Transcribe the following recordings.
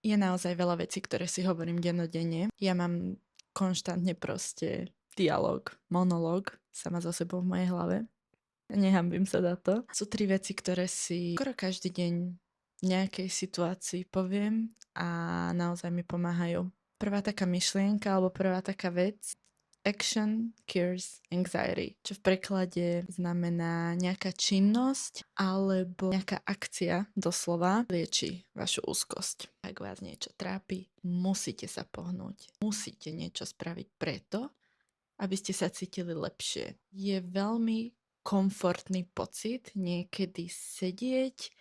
Je naozaj veľa vecí, ktoré si hovorím dennodenne. Ja mám konštantne proste dialog, monológ sama so sebou v mojej hlave. Nehanbím sa za to. Sú 3 veci, ktoré si skoro každý deň v nejakej situácii poviem a naozaj mi pomáhajú. Prvá taká myšlienka alebo prvá taká vec: action cures anxiety, čo v preklade znamená nejaká činnosť alebo nejaká akcia doslova lieči vašu úzkosť. Ak vás niečo trápi, musíte sa pohnúť. Musíte niečo spraviť preto, aby ste sa cítili lepšie. Je veľmi komfortný pocit niekedy sedieť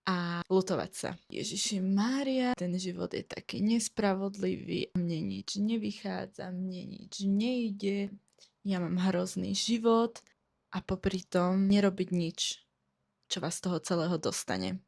a ľutovať sa. Ježiši Mária, ten život je taký nespravodlivý, mne nič nevychádza, mne nič nejde, ja mám hrozný život a popri tom nerobiť nič, čo vás z toho celého dostane.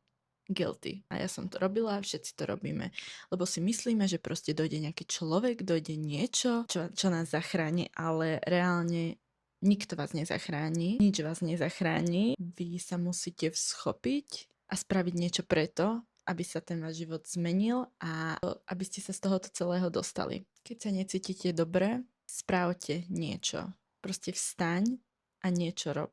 Guilty. A ja som to robila, všetci to robíme. Lebo si myslíme, že proste dojde nejaký človek, dojde niečo, čo nás zachráni, ale reálne nikto vás nezachráni, nič vás nezachráni. Vy sa musíte vzchopiť a spraviť niečo preto, aby sa ten váš život zmenil a aby ste sa z tohoto celého dostali. Keď sa necítite dobre, spravte niečo. Proste vstaň a niečo rob.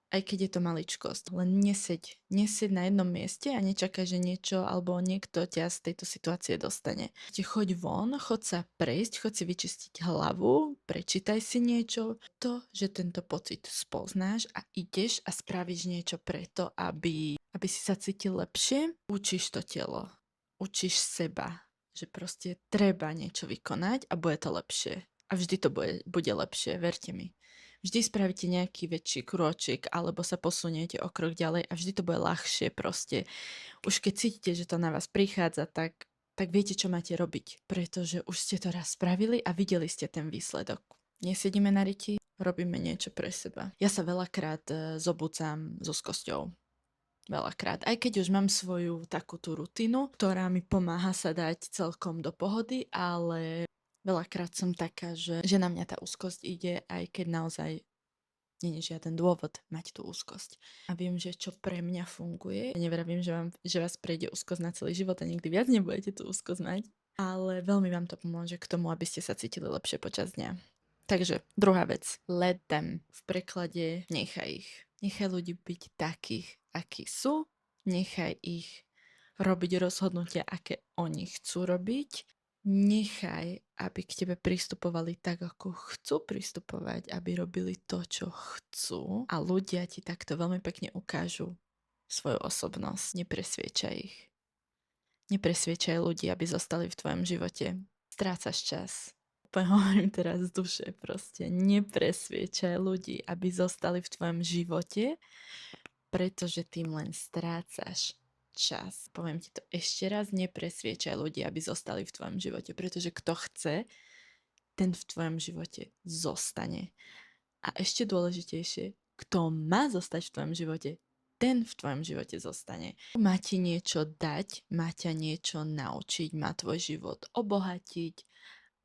Aj keď je to maličkosť. Len neseď na jednom mieste a nečakaj, že niečo alebo niekto ťa z tejto situácie dostane. Choď von, choď sa prejsť, choď si vyčistiť hlavu, prečítaj si niečo. To, že tento pocit spoznáš a ideš a spravíš niečo preto, aby si sa cítil lepšie, učíš to telo, učíš seba, že proste treba niečo vykonať a bude to lepšie. A vždy to bude lepšie, verte mi. Vždy spravíte nejaký väčší krôčik alebo sa posuniete o krok ďalej a vždy to bude ľahšie proste. Už keď cítite, že to na vás prichádza, tak viete, čo máte robiť, pretože už ste to raz spravili a videli ste ten výsledok. Nesedíme na riti, robíme niečo pre seba. Ja sa veľakrát zobúcam so skosťou. Veľakrát. Aj keď už mám svoju takú tú rutinu, ktorá mi pomáha sa dať celkom do pohody, ale veľakrát som taká, že na mňa tá úzkosť ide, aj keď naozaj nie je žiaden dôvod mať tú úzkosť. A viem, že čo pre mňa funguje. Ja nevravím, že vás prejde úzkosť na celý život a nikdy viac nebudete tú úzkosť mať, ale veľmi vám to pomôže k tomu, aby ste sa cítili lepšie počas dňa. Takže druhá vec. Let them. V preklade nechaj ich. Nechaj ľudí byť takých, akí sú. Nechaj ich robiť rozhodnutia, aké oni chcú robiť. Nechaj, aby k tebe pristupovali tak, ako chcú pristupovať, aby robili to, čo chcú a ľudia ti takto veľmi pekne ukážu svoju osobnosť. Nepresviečaj ich. Nepresviečaj ľudí, aby zostali v tvojom živote. Strácaš čas. Úplne hovorím teraz z duše proste. Nepresviečaj ľudí, aby zostali v tvojom živote, pretože tým len strácaš čas. Poviem ti to ešte raz, nepresviečaj ľudí, aby zostali v tvojom živote, pretože kto chce, ten v tvojom živote zostane. A ešte dôležitejšie, kto má zostať v tvojom živote, ten v tvojom živote zostane. Má ti niečo dať, má ťa niečo naučiť, má tvoj život obohatiť,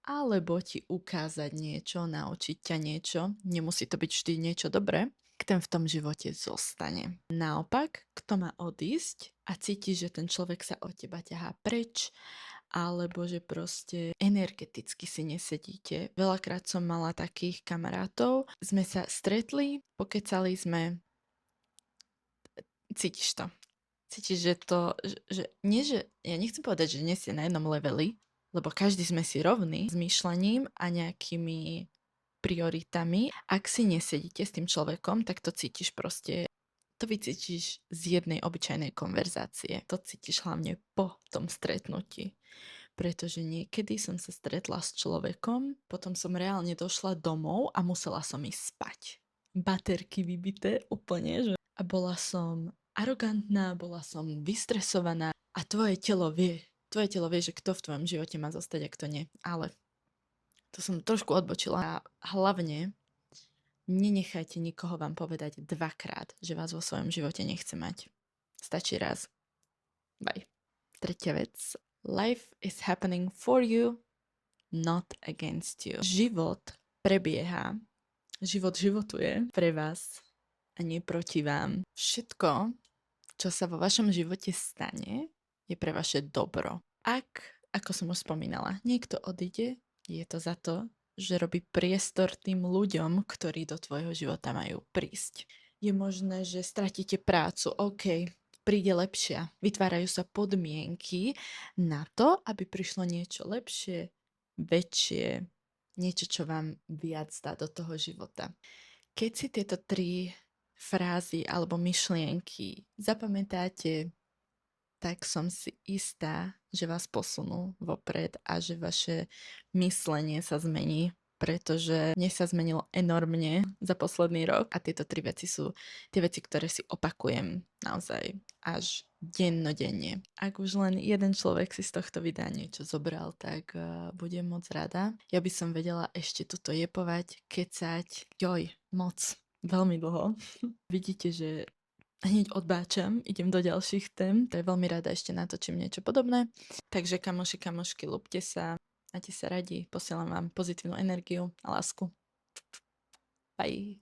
alebo ti ukázať niečo, naučiť ťa niečo. Nemusí to byť vždy niečo dobré, ten v tom živote zostane. Naopak, kto má odísť a cíti, že ten človek sa od teba ťahá preč, alebo že proste energeticky si nesedíte. Veľakrát som mala takých kamarátov, sme sa stretli, pokecali sme, cítiš to. Cítiš, že to, ja nechcem povedať, že nie ste na jednom leveli, lebo každý sme si rovní s myšlením a nejakými prioritami. Ak si nesedíte s tým človekom, tak to cítiš proste, to vycítiš z jednej obyčajnej konverzácie. To cítiš hlavne po tom stretnutí. Pretože niekedy som sa stretla s človekom, potom som reálne došla domov a musela som ísť spať. Baterky vybité úplne, že? A bola som arogantná, bola som vystresovaná a tvoje telo vie, že kto v tvojom živote má zostať a kto nie. Ale to som trošku odbočila. A hlavne nenechajte nikoho vám povedať 2-krát, že vás vo svojom živote nechce mať. Stačí raz. Bye. Tretia vec. Life is happening for you, not against you. Život prebieha. Život životuje pre vás a nie proti vám. Všetko, čo sa vo vašom živote stane, je pre vaše dobro. Ako som už spomínala, niekto odíde, je to za to, že robí priestor tým ľuďom, ktorí do tvojho života majú prísť. Je možné, že stratíte prácu, OK, príde lepšia. Vytvárajú sa podmienky na to, aby prišlo niečo lepšie, väčšie, niečo, čo vám viac dá do toho života. Keď si tieto tri frázy alebo myšlienky zapamätáte, tak som si istá, že vás posunú vopred a že vaše myslenie sa zmení, pretože mne sa zmenilo enormne za posledný rok a tieto tri veci sú tie veci, ktoré si opakujem naozaj až dennodenne. Ak už len jeden človek si z tohto videa niečo zobral, tak budem moc rada. Ja by som vedela ešte tuto jepovať, kecať, moc, veľmi dlho. Vidíte, že hneď odbáčam, idem do ďalších tém. To je veľmi rada, ešte natočím niečo podobné. Takže kamoši, kamošky, ľúbte sa, majte sa radi, posielam vám pozitívnu energiu a lásku. Bye.